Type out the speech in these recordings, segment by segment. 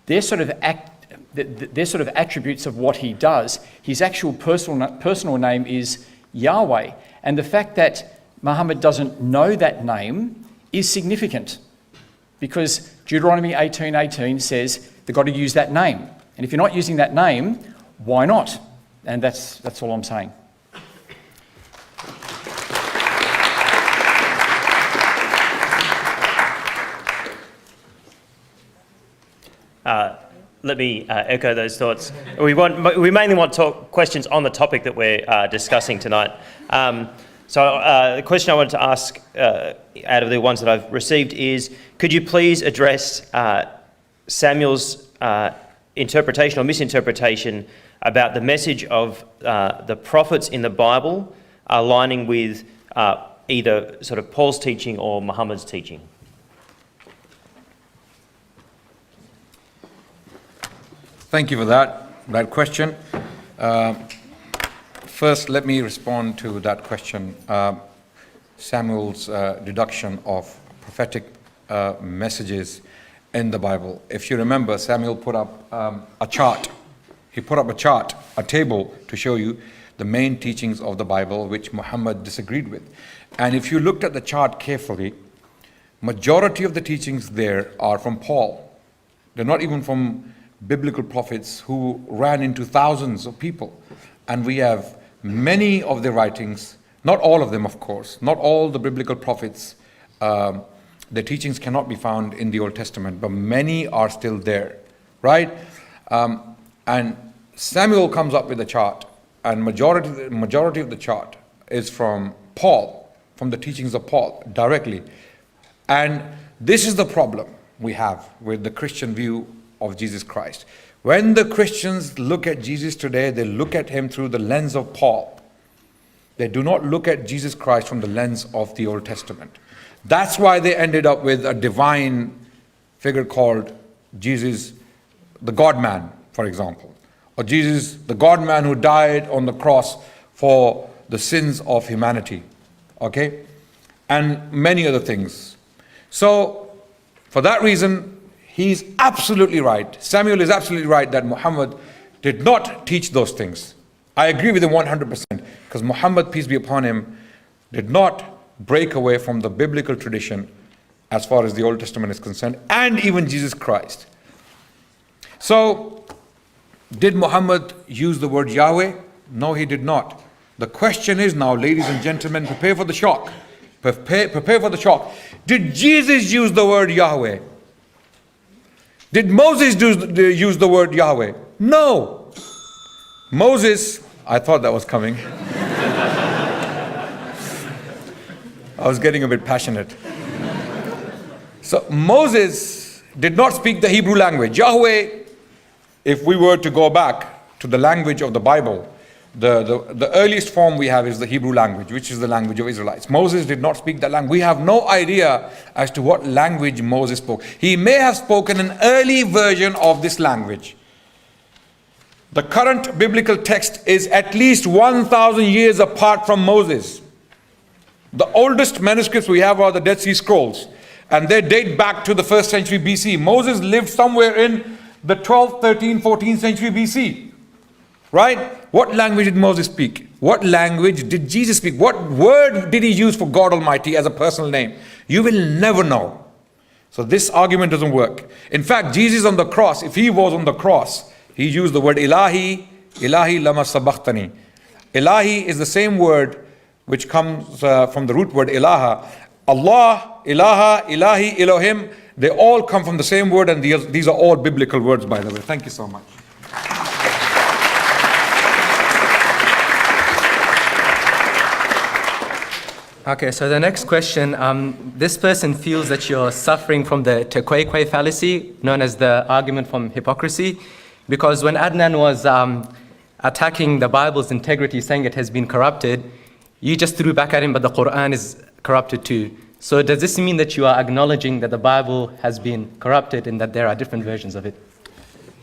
they're sort of attributes of what he does. His actual personal name is Yahweh. And the fact that Muhammad doesn't know that name is significant, because Deuteronomy 18:18 says they've got to use that name. And if you're not using that name, why not? And that's all I'm saying. Let me echo those thoughts. We mainly want to talk questions on the topic that we're discussing tonight. So the question I wanted to ask out of the ones that I've received is, could you please address Samuel's interpretation or misinterpretation about the message of the prophets in the Bible aligning with either sort of Paul's teaching or Muhammad's teaching? Thank you for that question. First, let me respond to that question. Samuel's deduction of prophetic messages in the Bible. If you remember, Samuel put up a chart. He put up a table to show you the main teachings of the Bible, which Muhammad disagreed with. And if you looked at the chart carefully, majority of the teachings there are from Paul. They're not even from biblical prophets who ran into thousands of people. And we have many of their writings, not all of them, of course, not all the biblical prophets, their teachings cannot be found in the Old Testament, but many are still there, right? And Samuel comes up with a chart, and majority of the chart is from Paul, from the teachings of Paul, directly. And this is the problem we have with the Christian view of Jesus Christ. When the Christians look at Jesus today, they look at him through the lens of Paul. They do not look at Jesus Christ from the lens of the Old Testament. That's why they ended up with a divine figure called Jesus, the God-man, for example. Or Jesus, the God-man who died on the cross for the sins of humanity. Okay? And many other things. So, for that reason, he's absolutely right. Samuel is absolutely right that Muhammad did not teach those things. I agree with him 100%, because Muhammad, peace be upon him, did not break away from the biblical tradition as far as the Old Testament is concerned, and even Jesus Christ. So, did Muhammad use the word Yahweh? No, he did not. The question is now, ladies and gentlemen, prepare for the shock. Prepare for the shock. Did Jesus use the word Yahweh? Did Moses use the word Yahweh? No. Moses, I thought that was coming. I was getting a bit passionate. So Moses did not speak the Hebrew language. Yahweh, if we were to go back to the language of the Bible, the earliest form we have is the Hebrew language, which is the language of Israelites. Moses did not speak that language. We have no idea as to what language Moses spoke. He may have spoken an early version of this language. The current biblical text is at least 1,000 years apart from Moses. The oldest manuscripts we have are the Dead Sea Scrolls, and they date back to the 1st century BC. Moses lived somewhere in the 12th, 13th, 14th century BC. Right? What language did Moses speak? What language did Jesus speak? What word did he use for God Almighty as a personal name? You will never know. So this argument doesn't work. In fact, Jesus on the cross, if he was on the cross, he used the word Ilahi, Ilahi lama sabachthani. Ilahi is the same word which comes from the root word ilaha. Allah, ilaha, ilahi, Elohim, they all come from the same word, and these are all biblical words, by the way. Thank you so much. Okay, so the next question, this person feels that you're suffering from the tequeque fallacy, known as the argument from hypocrisy, because when Adnan was attacking the Bible's integrity, saying it has been corrupted, you just threw back at him, but the Quran is corrupted too. So does this mean that you are acknowledging that the Bible has been corrupted and that there are different versions of it?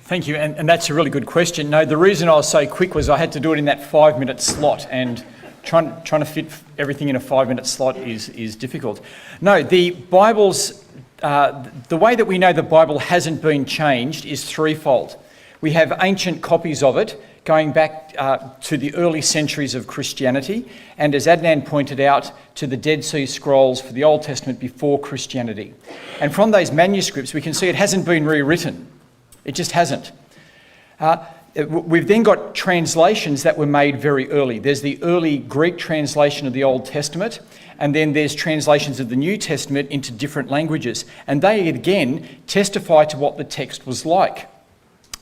Thank you, and that's a really good question. No, the reason I was so quick was I had to do it in that 5-minute slot, and trying to fit everything in a 5-minute slot is difficult. No, the Bible's the way that we know the Bible hasn't been changed is threefold. We have ancient copies of it going back to the early centuries of Christianity, and as Adnan pointed out, to the Dead Sea Scrolls for the Old Testament before Christianity. And from those manuscripts, we can see it hasn't been rewritten. It just hasn't. We've then got translations that were made very early. There's the early Greek translation of the Old Testament, and then there's translations of the New Testament into different languages. And they, again, testify to what the text was like.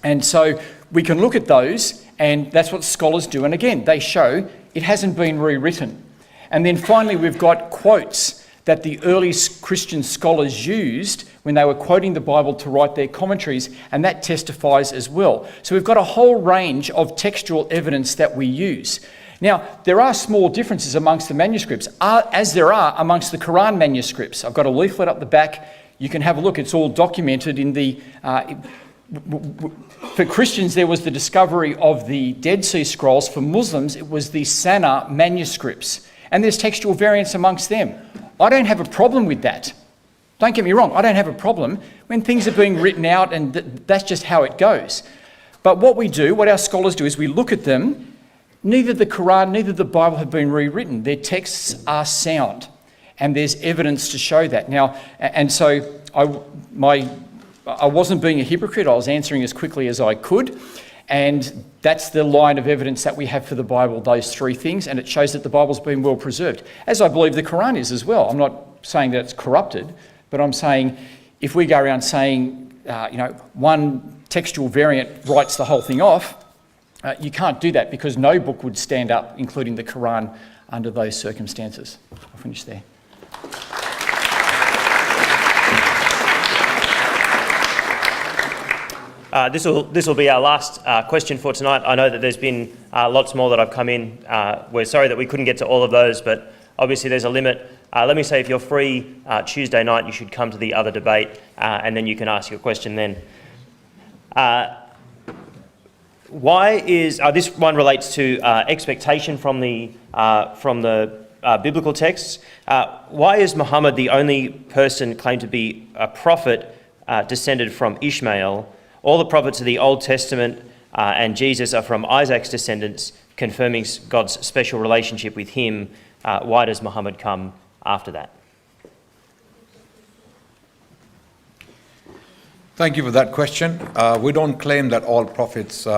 And so we can look at those, and that's what scholars do. And again, they show it hasn't been rewritten. And then finally, we've got quotes that the early Christian scholars used when they were quoting the Bible to write their commentaries, and that testifies as well. So we've got a whole range of textual evidence that we use. Now, there are small differences amongst the manuscripts, as there are amongst the Quran manuscripts. I've got a leaflet up the back. You can have a look. It's all documented in the... For Christians, there was the discovery of the Dead Sea Scrolls. For Muslims, it was the Sana manuscripts. And there's textual variance amongst them. I don't have a problem with that. Don't get me wrong, I don't have a problem when things are being written out, and that's just how it goes. But what our scholars do is we look at them. Neither the Quran, neither the Bible have been rewritten. Their texts are sound, and there's evidence to show that. Now, and so I wasn't being a hypocrite. I was answering as quickly as I could, and that's the line of evidence that we have for the Bible, those three things, and it shows that the Bible's been well preserved, as I believe the Quran is as well. I'm not saying that it's corrupted, but I'm saying if we go around saying, one textual variant writes the whole thing off, you can't do that, because no book would stand up, including the Quran, under those circumstances. I'll finish there. This will be our last question for tonight. I know that there's been lots more that have come in. We're sorry that we couldn't get to all of those, but obviously there's a limit. Let me say, if you're free Tuesday night, you should come to the other debate, and then you can ask your question then. This one relates to expectation from the biblical texts. Why is Muhammad the only person claimed to be a prophet descended from Ishmael? All the prophets of the Old Testament and Jesus are from Isaac's descendants, confirming God's special relationship with him. Why does Muhammad come after that? Thank you for that question. We don't claim that all prophets we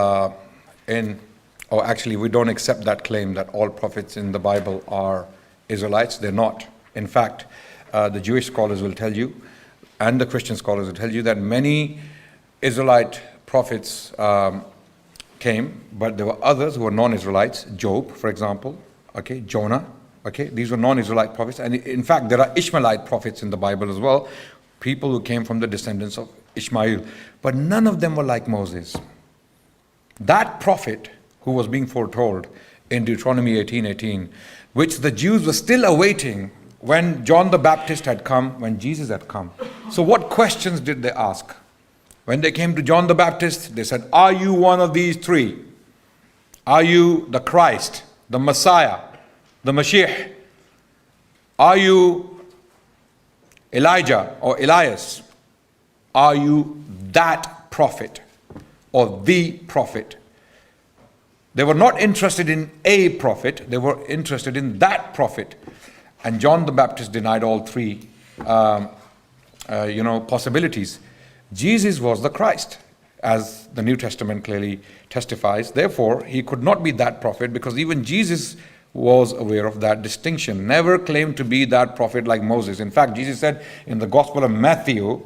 don't accept that claim that all prophets in the Bible are Israelites. They're not. In fact, the Jewish scholars will tell you, and the Christian scholars will tell you, that many Israelite prophets came, but there were others who were non-Israelites. Job, for example, Jonah, these were non-Israelite prophets. And in fact, there are Ishmaelite prophets in the Bible as well, people who came from the descendants of Ishmael. But none of them were like Moses. That prophet who was being foretold in Deuteronomy 18:18, which the Jews were still awaiting when John the Baptist had come, when Jesus had come. So what questions did they ask? When they came to John the Baptist, they said, "Are you one of these three? Are you the Christ, the Messiah, the Mashiach? Are you Elijah or Elias? Are you that prophet or the prophet?" They were not interested in a prophet, they were interested in that prophet. And John the Baptist denied all three possibilities. Jesus was the Christ, as the New Testament clearly testifies. Therefore, he could not be that prophet, because even Jesus was aware of that distinction. Never claimed to be that prophet like Moses. In fact, Jesus said in the Gospel of Matthew,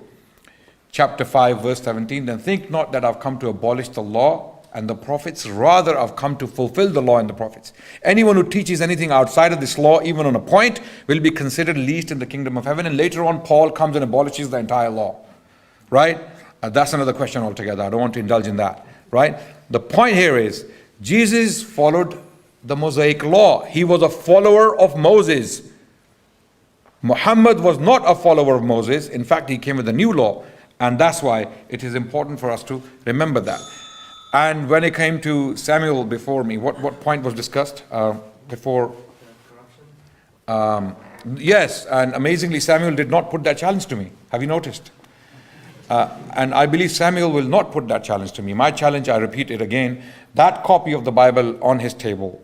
chapter 5, verse 17, "Then think not that I've come to abolish the law and the prophets. Rather, I've come to fulfill the law and the prophets. Anyone who teaches anything outside of this law, even on a point, will be considered least in the kingdom of heaven." And later on, Paul comes and abolishes the entire law. Right? That's another question altogether. I don't want to indulge in that. Right? The point here is, Jesus followed the Mosaic law. He was a follower of Moses. Muhammad was not a follower of Moses. In fact, he came with a new law. And that's why it is important for us to remember that. And when it came to Samuel before me, what point was discussed before? Yes, and amazingly, Samuel did not put that challenge to me. Have you noticed? And I believe Samuel will not put that challenge to me. My challenge, I repeat it again, that copy of the Bible on his table,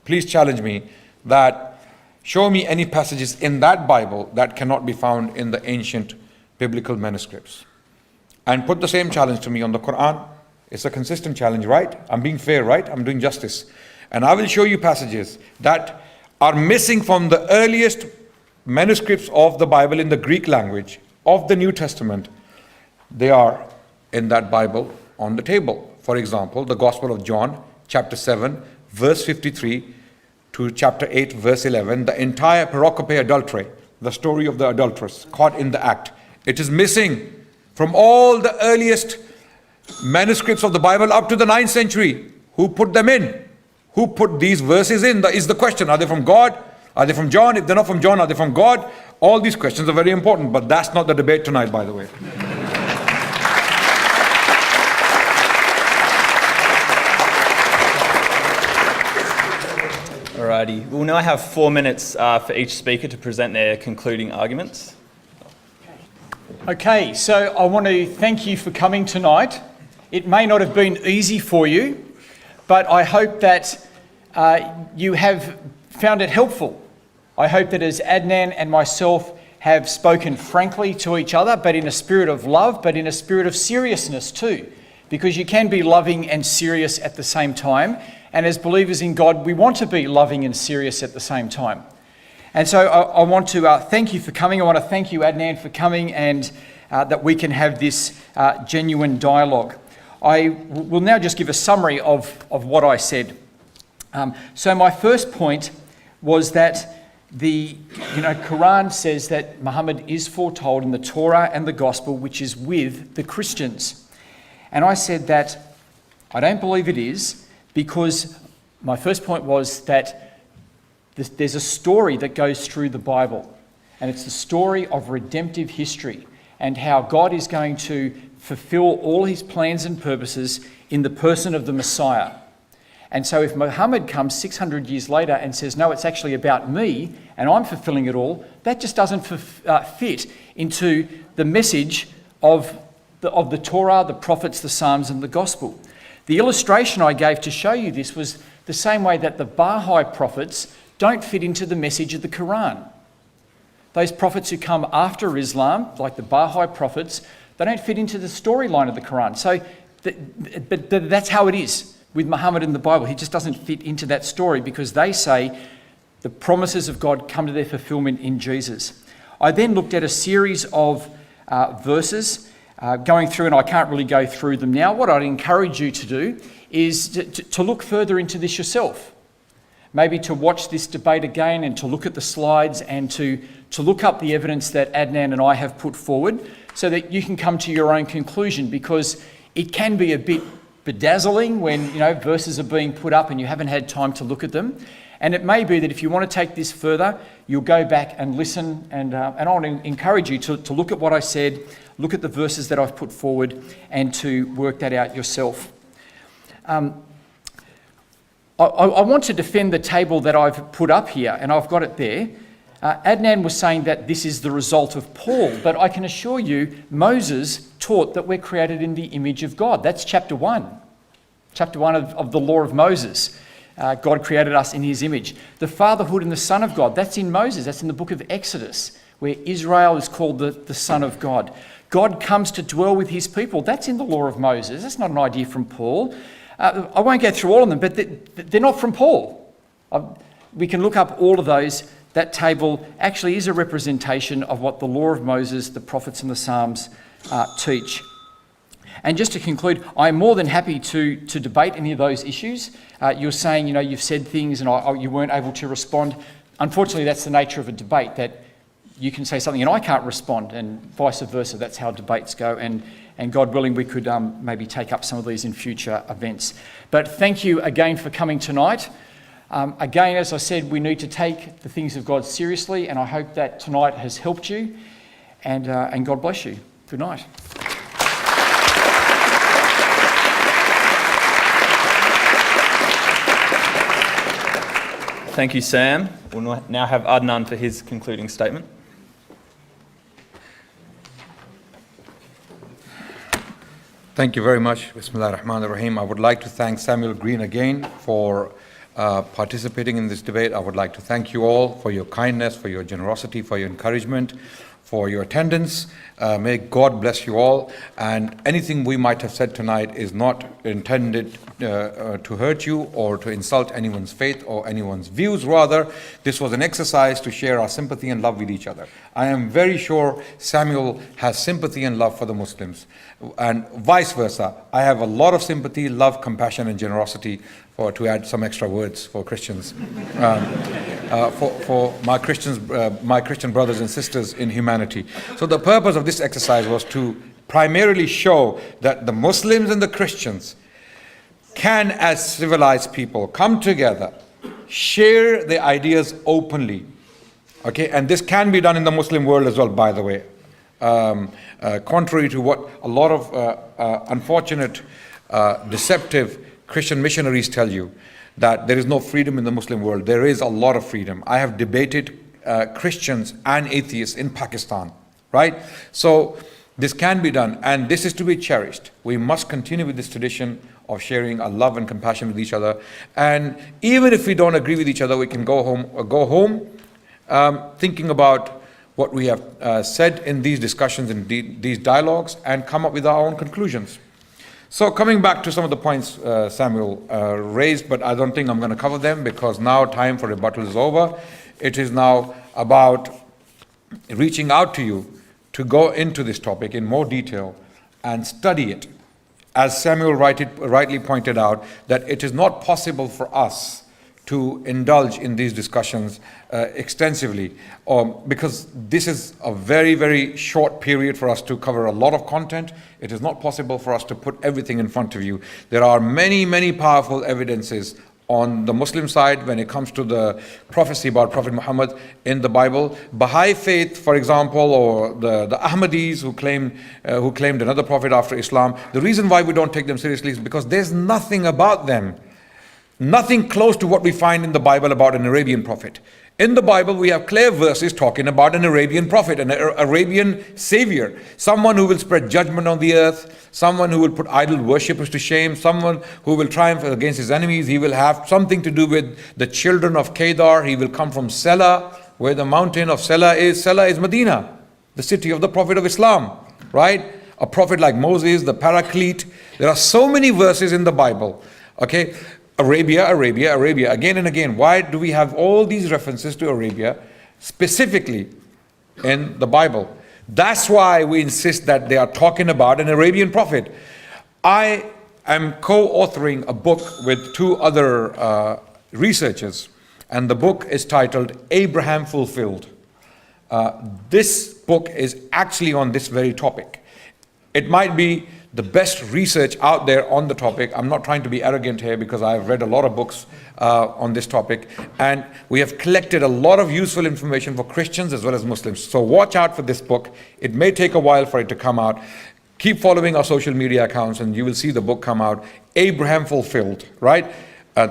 please challenge me that show me any passages in that Bible that cannot be found in the ancient biblical manuscripts. And put the same challenge to me on the Quran. It's a consistent challenge, right? I'm being fair, right? I'm doing justice. And I will show you passages that are missing from the earliest manuscripts of the Bible in the Greek language of the New Testament. They are in that Bible on the table. For example, the Gospel of John, chapter 7, verse 53 to chapter 8, verse 11, the entire pericope adultery, the story of the adulteress caught in the act. It is missing from all the earliest manuscripts of the Bible up to the 9th century. Who put them in? Who put these verses in? Is the question. Are they from God? Are they from John? If they're not from John, are they from God? All these questions are very important, but that's not the debate tonight, by the way. Alrighty, we'll now have 4 minutes for each speaker to present their concluding arguments. Okay, so I want to thank you for coming tonight. It may not have been easy for you, but I hope that you have found it helpful. I hope that as Adnan and myself have spoken frankly to each other, but in a spirit of love, but in a spirit of seriousness too, because you can be loving and serious at the same time. And as believers in God, we want to be loving and serious at the same time. And so I want to thank you for coming. I want to thank you, Adnan, for coming, and that we can have this genuine dialogue. I will now just give a summary of what I said. So my first point was that the Quran says that Muhammad is foretold in the Torah and the Gospel, which is with the Christians. And I said that I don't believe it is, because my first point was that there's a story that goes through the Bible, and it's the story of redemptive history and how God is going to fulfill all his plans and purposes in the person of the Messiah. And so if Muhammad comes 600 years later and says, no, it's actually about me and I'm fulfilling it all, that just doesn't fit into the message of the Torah, the prophets, the Psalms and the Gospel. The illustration I gave to show you this was the same way that the Baha'i prophets don't fit into the message of the Quran. Those prophets who come after Islam, like the Baha'i prophets, they don't fit into the storyline of the Quran. So, but that's how it is with Muhammad in the Bible. He just doesn't fit into that story because they say the promises of God come to their fulfillment in Jesus. I then looked at a series of verses going through, and I can't really go through them now. What I'd encourage you to do is to look further into this yourself. Maybe to watch this debate again and to look at the slides and to look up the evidence that Adnan and I have put forward so that you can come to your own conclusion, because it can be a bit bedazzling when verses are being put up and you haven't had time to look at them. And it may be that if you want to take this further, you'll go back and listen, and I want to encourage you to look at what I said, look at the verses that I've put forward, and to work that out yourself. I want to defend the table that I've put up here, and I've got it there. Adnan was saying that this is the result of Paul, but I can assure you Moses taught that we're created in the image of God. That's chapter 1. Chapter 1 of the law of Moses. God created us in his image. The fatherhood and the son of God, that's in Moses. That's in the book of Exodus, where Israel is called the son of God. God comes to dwell with his people. That's in the law of Moses. That's not an idea from Paul. I won't go through all of them, but they're not from Paul. We can look up all of those. That table actually is a representation of what the law of Moses, the prophets and the Psalms teach. And just to conclude, I'm more than happy to debate any of those issues. You're saying, you've said things and you weren't able to respond. Unfortunately, that's the nature of a debate, that you can say something and I can't respond, and vice versa. That's how debates go. And God willing, we could maybe take up some of these in future events. But thank you again for coming tonight. Again, as I said, we need to take the things of God seriously, and I hope that tonight has helped you. And God bless you. Good night. Thank you, Sam. We'll now have Adnan for his concluding statement. Thank you very much. Bismillah ar-Rahman ar-Rahim. I would like to thank Samuel Green again for participating in this debate. I would like to thank you all for your kindness, for your generosity, for your encouragement, for your attendance. May God bless you all. And anything we might have said tonight is not intended to hurt you or to insult anyone's faith or anyone's views. Rather, this was an exercise to share our sympathy and love with each other. I am very sure Samuel has sympathy and love for the Muslims, and vice versa. I have a lot of sympathy, love, compassion, and generosity, to add some extra words for Christians, for my Christian brothers and sisters in humanity. So the purpose of this exercise was to primarily show that the Muslims and the Christians can, as civilized people, come together, share their ideas openly. Okay, and this can be done in the Muslim world as well, by the way. Contrary to what a lot of unfortunate, deceptive Christian missionaries tell you, that there is no freedom in the Muslim world. There is a lot of freedom. I have debated Christians and atheists in Pakistan, right? So this can be done, and this is to be cherished. We must continue with this tradition of sharing our love and compassion with each other. And even if we don't agree with each other, we can go home thinking about what we have said in these discussions and these dialogues, and come up with our own conclusions. So coming back to some of the points Samuel raised, but I don't think I'm going to cover them because now time for rebuttal is over. It is now about reaching out to you to go into this topic in more detail and study it. As Samuel rightly pointed out, that it is not possible for us to indulge in these discussions extensively, because this is a very, very short period for us to cover a lot of content. It is not possible for us to put everything in front of you. There are many, many powerful evidences on the Muslim side when it comes to the prophecy about Prophet Muhammad in the Bible. Baha'i faith, for example, or the Ahmadis who claimed another prophet after Islam, the reason why we don't take them seriously is because there's nothing about them, nothing close to what we find in the Bible about an Arabian prophet. In the Bible, we have clear verses talking about an Arabian prophet, an Arabian savior, someone who will spread judgment on the earth, someone who will put idol worshippers to shame, someone who will triumph against his enemies. He will have something to do with the children of Kedar. He will come from Sela, where the mountain of Sela is. Sela is Medina, the city of the Prophet of Islam, right? A prophet like Moses, the Paraclete. There are so many verses in the Bible, okay? Arabia, Arabia, Arabia, again and again. Why do we have all these references to Arabia specifically in the Bible? That's why we insist that they are talking about an Arabian prophet. I am co-authoring a book with two other researchers, and the book is titled Abraham Fulfilled. This book is actually on this very topic. It might be the best research out there on the topic. I'm not trying to be arrogant here because I've read a lot of books on this topic, and we have collected a lot of useful information for Christians as well as Muslims. So watch out for this book. It may take a while for it to come out. Keep following our social media accounts and you will see the book come out. Abraham Fulfilled, right?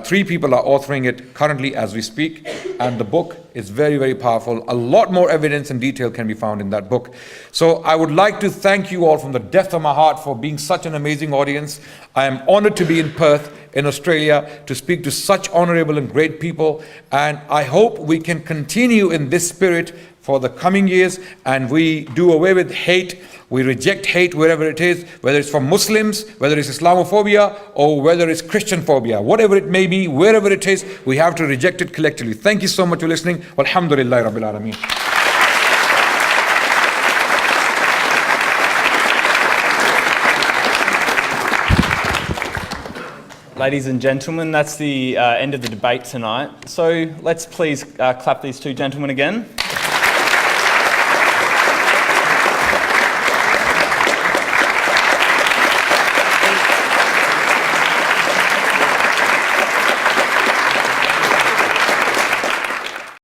3 people are authoring it currently as we speak, and the book is very, very powerful. A lot more evidence and detail can be found in that book. So I would like to thank you all from the depth of my heart for being such an amazing audience. I am honored to be in Perth, in Australia, to speak to such honorable and great people, and I hope we can continue in this spirit for the coming years, and we do away with hate. We reject hate wherever it is, whether it's from Muslims, whether it's Islamophobia, or whether it's Christian phobia. Whatever it may be, wherever it is, we have to reject it collectively. Thank you so much for listening. Walhamdulillah Rabbil Alameen. Ladies and gentlemen, that's the end of the debate tonight. So let's please clap these two gentlemen again.